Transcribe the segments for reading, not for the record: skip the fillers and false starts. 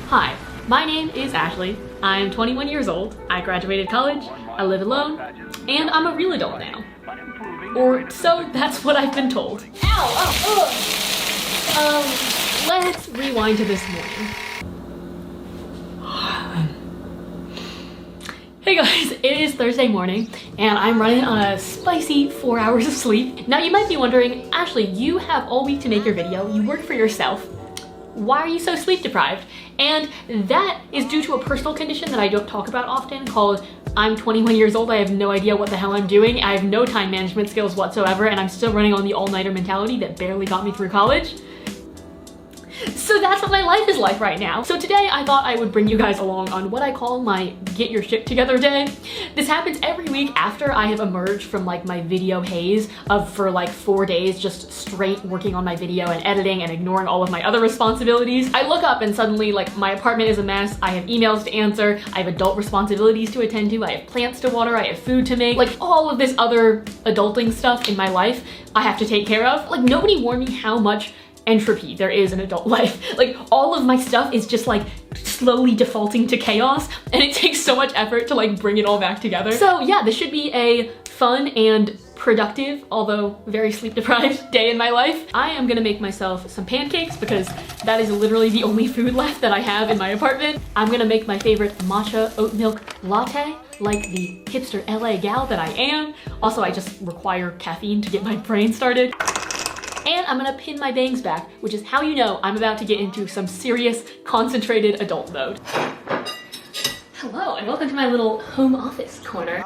Hi, my name is Ashley. I'm 21 years old. I graduated college, I live alone, and I'm a real adult now. Or so that's what I've been told. Ow! Let's rewind to this morning. Hey guys, it is Thursday morning, and I'm running on a spicy 4 hours of sleep. Now you might be wondering, Ashley, you have all week to make your video, you work for yourself. Why are you so sleep deprived? And that is due to a personal condition that I don't talk about often called I'm 21 years old, I have no idea what the hell I'm doing, I have no time management skills whatsoever, and I'm still running on the all-nighter mentality that barely got me through college. So that's what my life is like right now. So today I thought I would bring you guys along on what I call my get your shit together day. This happens every week after I have emerged from like my video haze for like 4 days just straight working on my video and editing and ignoring all of my other responsibilities. I look up and suddenly like my apartment is a mess, I have emails to answer, I have adult responsibilities to attend to, I have plants to water, I have food to make, like all of this other adulting stuff in my life I have to take care of. Like nobody warned me how much entropy there is in adult life. Like all of my stuff is just like slowly defaulting to chaos, and it takes so much effort to like bring it all back together. So yeah, this should be a fun and productive, although very sleep deprived day in my life. I am gonna make myself some pancakes because that is literally the only food left that I have in my apartment. I'm gonna make my favorite matcha oat milk latte like the hipster LA gal that I am. Also, I just require caffeine to get my brain started. And I'm gonna pin my bangs back, which is how you know I'm about to get into some serious, concentrated adult mode. Hello, and welcome to my little home office corner.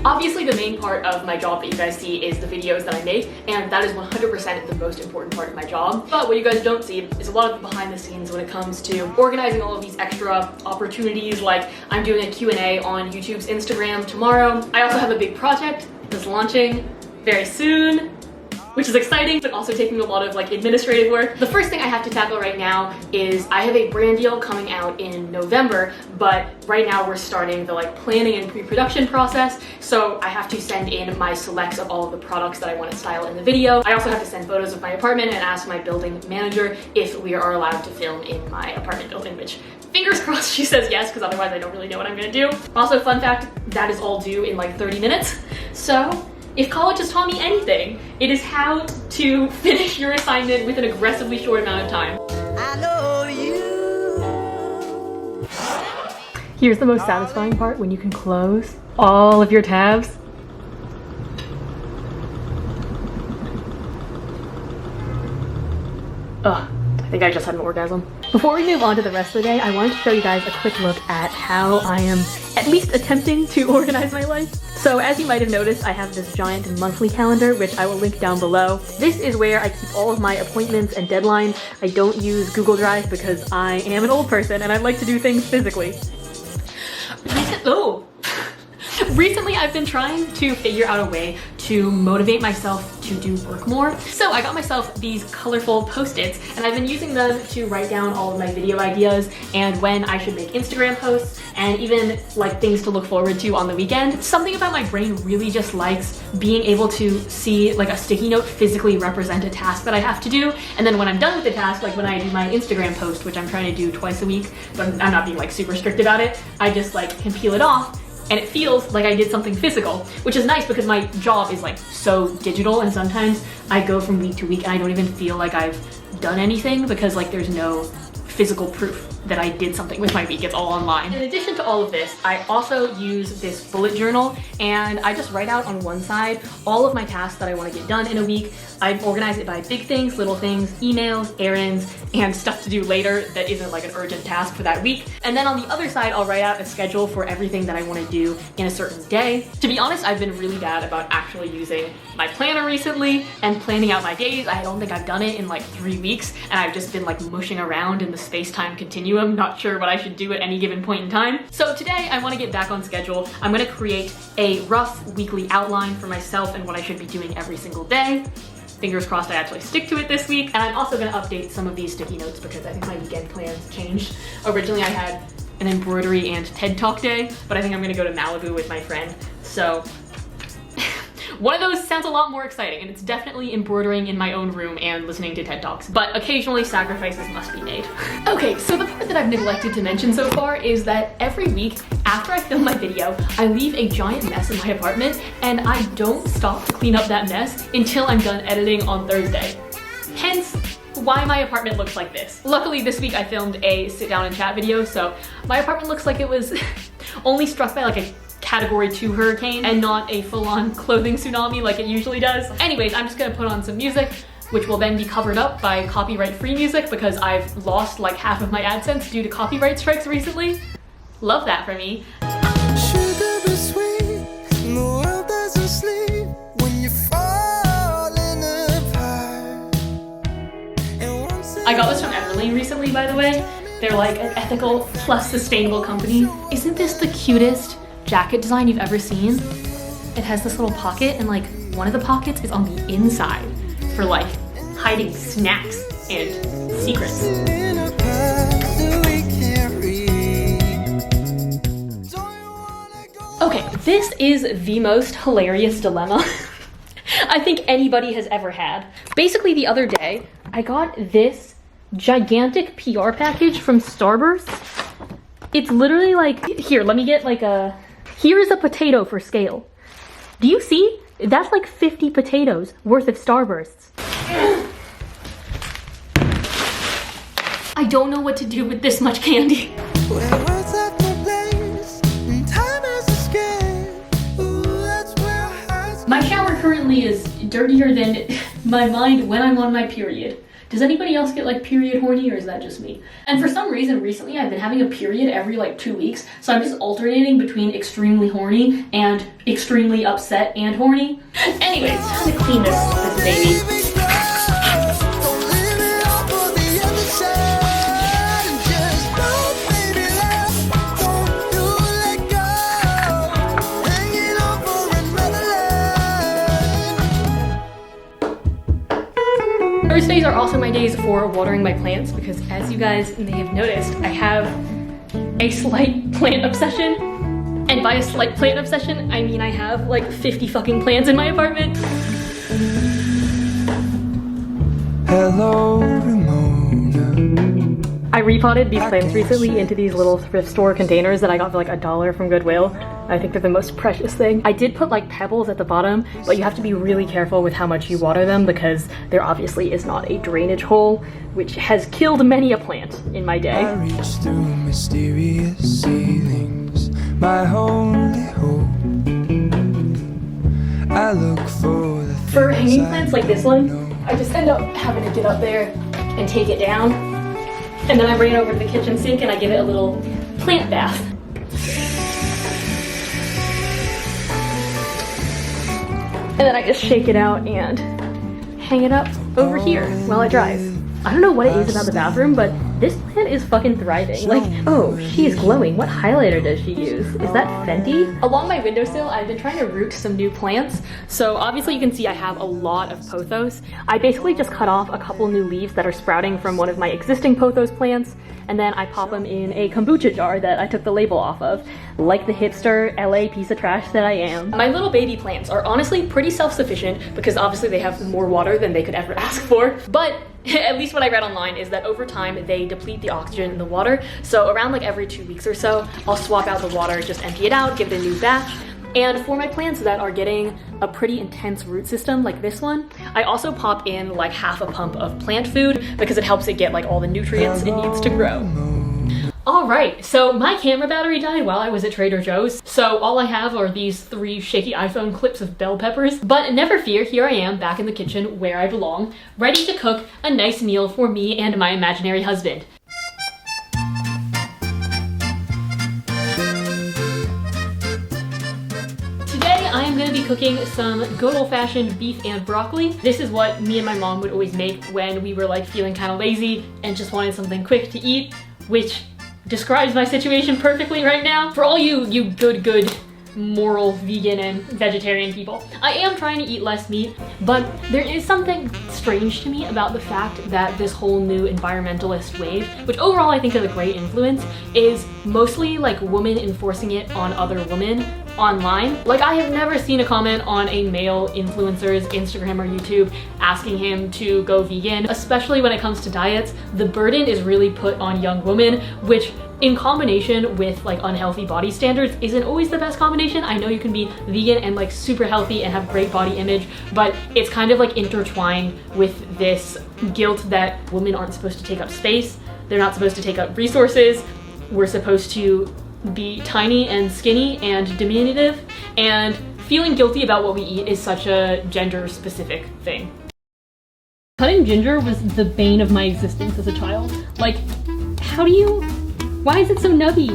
Obviously, the main part of my job that you guys see is the videos that I make, and that is 100% the most important part of my job. But what you guys don't see is a lot of the behind the scenes when it comes to organizing all of these extra opportunities, like I'm doing a Q&A on YouTube's Instagram tomorrow. I also have a big project that's launching very soon, which is exciting, but also taking a lot of like administrative work. The first thing I have to tackle right now is I have a brand deal coming out in November, but right now we're starting the like planning and pre-production process. So I have to send in my selects of all of the products that I want to style in the video. I also have to send photos of my apartment and ask my building manager if we are allowed to film in my apartment building, which fingers crossed she says yes, because otherwise I don't really know what I'm gonna do. Also, fun fact, that is all due in like 30 minutes. So if college has taught me anything, it is how to finish your assignment with an aggressively short amount of time. I know you. Here's the most satisfying part, when you can close all of your tabs. Ugh, I think I just had an orgasm. Before we move on to the rest of the day, I wanted to show you guys a quick look at how I am at least attempting to organize my life. So as you might have noticed, I have this giant monthly calendar, which I will link down below. This is where I keep all of my appointments and deadlines. I don't use Google Drive because I am an old person and I like to do things physically. Recently, I've been trying to figure out a way to motivate myself to do work more. So I got myself these colorful Post-its, and I've been using them to write down all of my video ideas and when I should make Instagram posts, and even like things to look forward to on the weekend. Something about my brain really just likes being able to see like a sticky note physically represent a task that I have to do. And then when I'm done with the task, like when I do my Instagram post, which I'm trying to do twice a week, but I'm not being like super strict about it, I just like can peel it off. And it feels like I did something physical, which is nice because my job is like so digital, and sometimes I go from week to week and I don't even feel like I've done anything because like there's no physical proof that I did something with my week. It's all online. In addition to all of this, I also use this bullet journal, and I just write out on one side all of my tasks that I want to get done in a week. I organize it by big things, little things, emails, errands, and stuff to do later that isn't like an urgent task for that week. And then on the other side, I'll write out a schedule for everything that I want to do in a certain day. To be honest, I've been really bad about actually using my planner recently and planning out my days. I don't think I've done it in like 3 weeks, and I've just been like mushing around in the space-time continuum, not sure what I should do at any given point in time. So today I want to get back on schedule. I'm going to create a rough weekly outline for myself and what I should be doing every single day. Fingers crossed I actually stick to it this week. And I'm also going to update some of these sticky notes because I think my weekend plans changed. Originally I had an embroidery and TED Talk day, but I think I'm going to go to Malibu with my friend. So One of those sounds a lot more exciting, and it's definitely embroidering in my own room and listening to TED Talks, but occasionally sacrifices must be made. Okay, so the part that I've neglected to mention so far is that every week after I film my video, I leave a giant mess in my apartment, and I don't stop to clean up that mess until I'm done editing on Thursday. Hence, why my apartment looks like this. Luckily this week I filmed a sit down and chat video, so my apartment looks like it was only struck by like a Category 2 hurricane and not a full-on clothing tsunami like it usually does. Anyways, I'm just gonna put on some music, which will then be covered up by copyright-free music because I've lost like half of my AdSense due to copyright strikes recently. Love that for me. Sugar be sweet, the world doesn't sleep when you fall apart. I got this from Everlane recently, by the way. They're like an ethical plus sustainable company. Isn't this the cutest jacket design you've ever seen? It has this little pocket, and like one of the pockets is on the inside for like hiding snacks and secrets. Okay, this is the most hilarious dilemma I think anybody has ever had. Basically the other day, I got this gigantic PR package from Starburst. It's literally like, here, let me get like here's a potato for scale. Do you see? That's like 50 potatoes worth of Starbursts. I don't know what to do with this much candy. My shower currently is dirtier than my mind when I'm on my period. Does anybody else get like period horny, or is that just me? And for some reason recently I've been having a period every like 2 weeks, so I'm just alternating between extremely horny and extremely upset and horny. Anyways, time to clean this baby. Thursdays are also my days for watering my plants because, as you guys may have noticed, I have a slight plant obsession. And by a slight plant obsession, I mean I have like 50 fucking plants in my apartment. Hello, Ramona. I repotted these plants recently into these little thrift store containers that I got for like $1 from Goodwill. I think they're the most precious thing. I did put like pebbles at the bottom, but you have to be really careful with how much you water them because there obviously is not a drainage hole, which has killed many a plant in my day. I reach through mysterious ceilings, my only hope. I look for the For hanging plants like this one, I just end up having to get up there and take it down. And then I bring it over to the kitchen sink and I give it a little plant bath. And then I just shake it out and hang it up over here while it dries. I don't know what it is about the bathroom, but this plant is fucking thriving. Like, oh, she is glowing. What highlighter does she use? Is that Fenty? Along my windowsill, I've been trying to root some new plants. So obviously you can see I have a lot of pothos. I basically just cut off a couple new leaves that are sprouting from one of my existing pothos plants, and then I pop them in a kombucha jar that I took the label off of, like the hipster LA piece of trash that I am. My little baby plants are honestly pretty self-sufficient because obviously they have more water than they could ever ask for, but at least what I read online is that over time they deplete the oxygen in the water. So around like every 2 weeks or so, I'll swap out the water, just empty it out, give it a new batch. And for my plants that are getting a pretty intense root system like this one, I also pop in like half a pump of plant food because it helps it get like all the nutrients it needs to grow. Alright, so my camera battery died while I was at Trader Joe's, so all I have are these 3 shaky iPhone clips of bell peppers. But never fear, here I am back in the kitchen where I belong, ready to cook a nice meal for me and my imaginary husband. Today I am going to be cooking some good old-fashioned beef and broccoli. This is what me and my mom would always make when we were like feeling kind of lazy and just wanted something quick to eat, which describes my situation perfectly right now. For all you good moral vegan and vegetarian people, I am trying to eat less meat, but there is something strange to me about the fact that this whole new environmentalist wave, which overall I think is a great influence, is mostly like women enforcing it on other women online. Like, I have never seen a comment on a male influencer's Instagram or YouTube asking him to go vegan, especially when it comes to diets. The burden is really put on young women, which in combination with like unhealthy body standards isn't always the best combination. I know you can be vegan and like super healthy and have great body image, but it's kind of like intertwined with this guilt that women aren't supposed to take up space, they're not supposed to take up resources, we're supposed to be tiny and skinny and diminutive, and feeling guilty about what we eat is such a gender specific thing. Cutting ginger was the bane of my existence as a child. Like, why is it so nubby?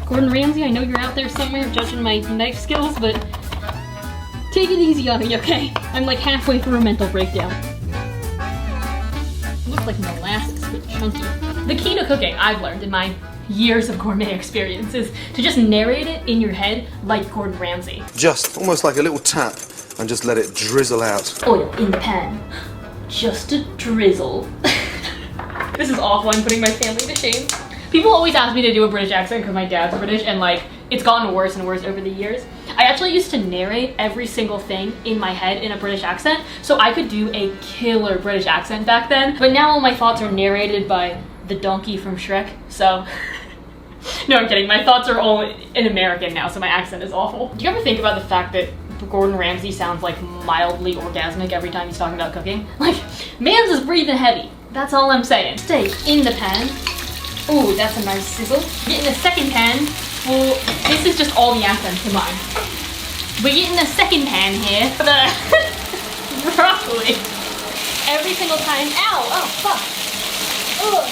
Gordon Ramsay, I know you're out there somewhere judging my knife skills, but take it easy on me, okay? I'm like halfway through a mental breakdown. It looks like molasses, but chunky. The key to cooking, I've learned in my years of gourmet experience, is to just narrate it in your head like Gordon Ramsay. Just almost like a little tap and just let it drizzle out. Oil in the pan. Just a drizzle. This is awful, I'm putting my family to shame. People always ask me to do a British accent because my dad's British, and like, it's gotten worse and worse over the years. I actually used to narrate every single thing in my head in a British accent, so I could do a killer British accent back then. But now all my thoughts are narrated by the donkey from Shrek, so... No, I'm kidding. My thoughts are all in American now, so my accent is awful. Do you ever think about the fact that Gordon Ramsay sounds like mildly orgasmic every time he's talking about cooking? Like, man's is breathing heavy. That's all I'm saying. Steak in the pan. Ooh, that's a nice sizzle. Get in the second pan. Well, this is just all the accents combined. We're getting the second pan here for the broccoli. Every single time. Ow! Oh, fuck. Ugh.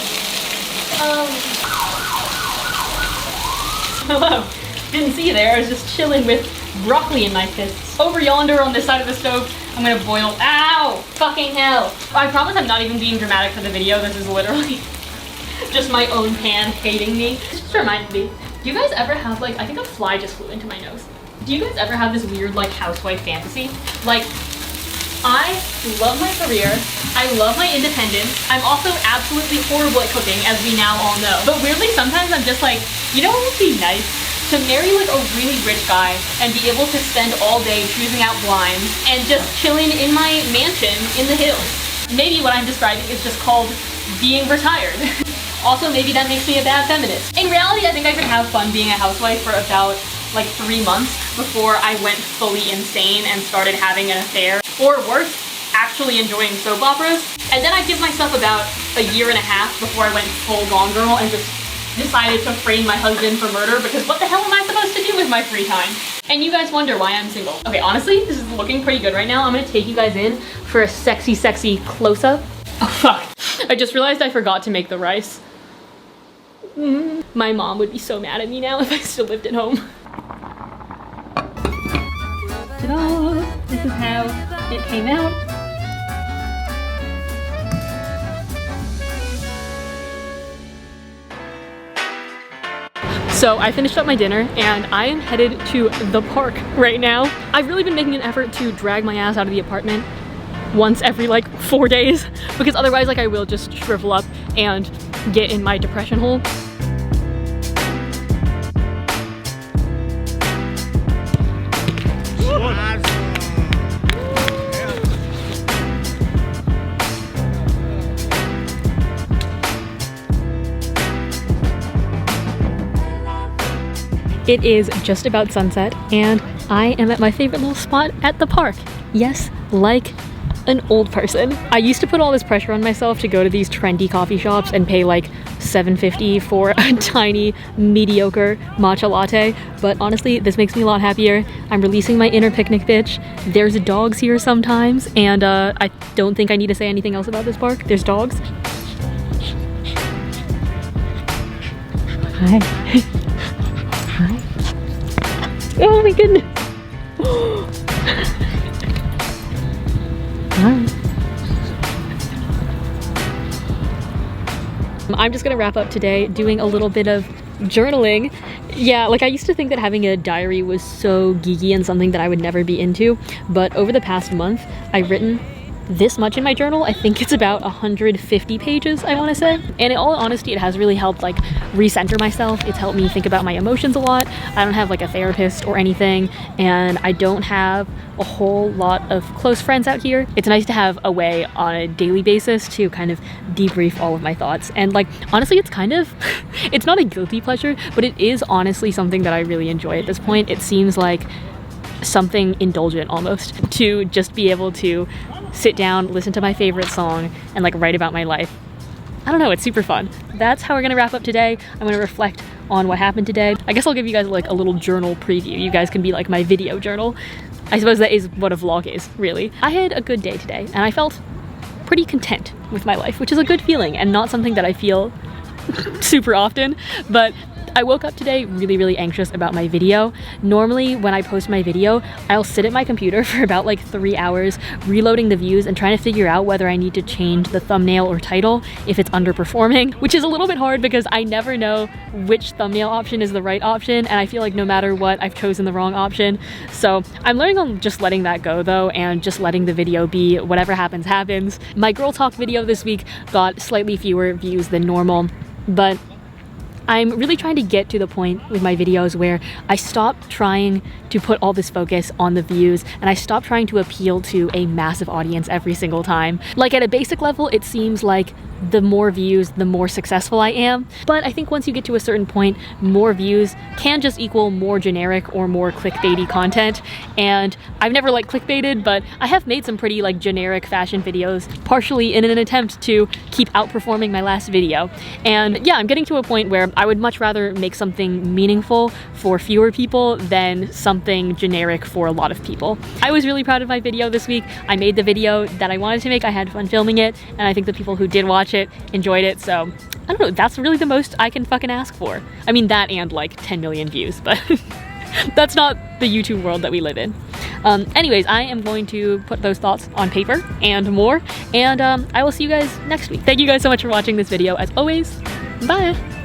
Hello. Didn't see you there. I was just chilling with broccoli in my fists. Over yonder on this side of the stove, I'm gonna boil. Ow! Fucking hell. I promise I'm not even being dramatic for the video. This is literally just my own pan hating me. This just reminded me. Do you guys ever have like, I think a fly just flew into my nose. Do you guys ever have this weird like housewife fantasy? Like, I love my career, I love my independence, I'm also absolutely horrible at cooking, as we now all know. But weirdly, sometimes I'm just like, you know what would be nice? To marry like a really rich guy and be able to spend all day choosing out blinds and just chilling in my mansion in the hills. Maybe what I'm describing is just called being retired. Also, maybe that makes me a bad feminist. In reality, I think I could have fun being a housewife for about like 3 months before I went fully insane and started having an affair. Or worse, actually enjoying soap operas. And then I'd give myself about a year and a half before I went full Gone Girl and just decided to frame my husband for murder, because what the hell am I supposed to do with my free time? And you guys wonder why I'm single. Okay, honestly, this is looking pretty good right now. I'm gonna take you guys in for a sexy, sexy close-up. Oh fuck, I just realized I forgot to make the rice. My mom would be so mad at me now if I still lived at home. Ta-da! This is how it came out. So I finished up my dinner and I am headed to the park right now. I've really been making an effort to drag my ass out of the apartment once every like 4 days, because otherwise like I will just shrivel up and get in my depression hole. It is just about sunset and I am at my favorite little spot at the park. Yes, like an old person. I used to put all this pressure on myself to go to these trendy coffee shops and pay like $7.50 for a tiny, mediocre matcha latte, but honestly, this makes me a lot happier. I'm releasing my inner picnic bitch. There's dogs here sometimes, and I don't think I need to say anything else about this park. There's dogs. Hi. Hi. Oh my goodness. Hi. I'm just gonna wrap up today doing a little bit of journaling. Yeah, like I used to think that having a diary was so geeky and something that I would never be into, but over the past month, I've written this much in my journal. I think it's about 150 pages, I want to say. And in all honesty, it has really helped like recenter myself. It's helped me think about my emotions a lot. I don't have like a therapist or anything, and I don't have a whole lot of close friends out here. It's nice to have a way on a daily basis to kind of debrief all of my thoughts. And like, honestly, it's kind of, it's not a guilty pleasure, but it is honestly something that I really enjoy at this point. It seems like something indulgent almost to just be able to sit down, listen to my favorite song, and like write about my life. I don't know, it's super fun. That's how we're gonna wrap up today. I'm gonna reflect on what happened today. I guess I'll give you guys like a little journal preview. You guys can be like my video journal. I suppose that is what a vlog is, really. I had a good day today, and I felt pretty content with my life, which is a good feeling and not something that I feel super often, but I woke up today really anxious about my video. Normally when I post my video, I'll sit at my computer for about like 3 hours reloading the views and trying to figure out whether I need to change the thumbnail or title if it's underperforming, which is a little bit hard because I never know which thumbnail option is the right option, and I feel like no matter what, I've chosen the wrong option. So I'm learning on just letting that go though, and just letting the video be whatever happens happens. My girl talk video this week got slightly fewer views than normal, but I'm really trying to get to the point with my videos where I stop trying to put all this focus on the views, and I stop trying to appeal to a massive audience every single time. Like at a basic level, it seems like the more views, the more successful I am. But I think once you get to a certain point, more views can just equal more generic or more clickbaity content. And I've never like clickbaited, but I have made some pretty like generic fashion videos, partially in an attempt to keep outperforming my last video. And yeah, I'm getting to a point where I would much rather make something meaningful for fewer people than something generic for a lot of people. I was really proud of my video this week. I made the video that I wanted to make. I had fun filming it, and I think the people who did watch it enjoyed it. So I don't know, that's really the most I can fucking ask for. I mean, that and like 10 million views, but that's not the YouTube world that we live in. Anyways, I am going to put those thoughts on paper and more, and I will see you guys next week. Thank you guys so much for watching this video. As always, bye.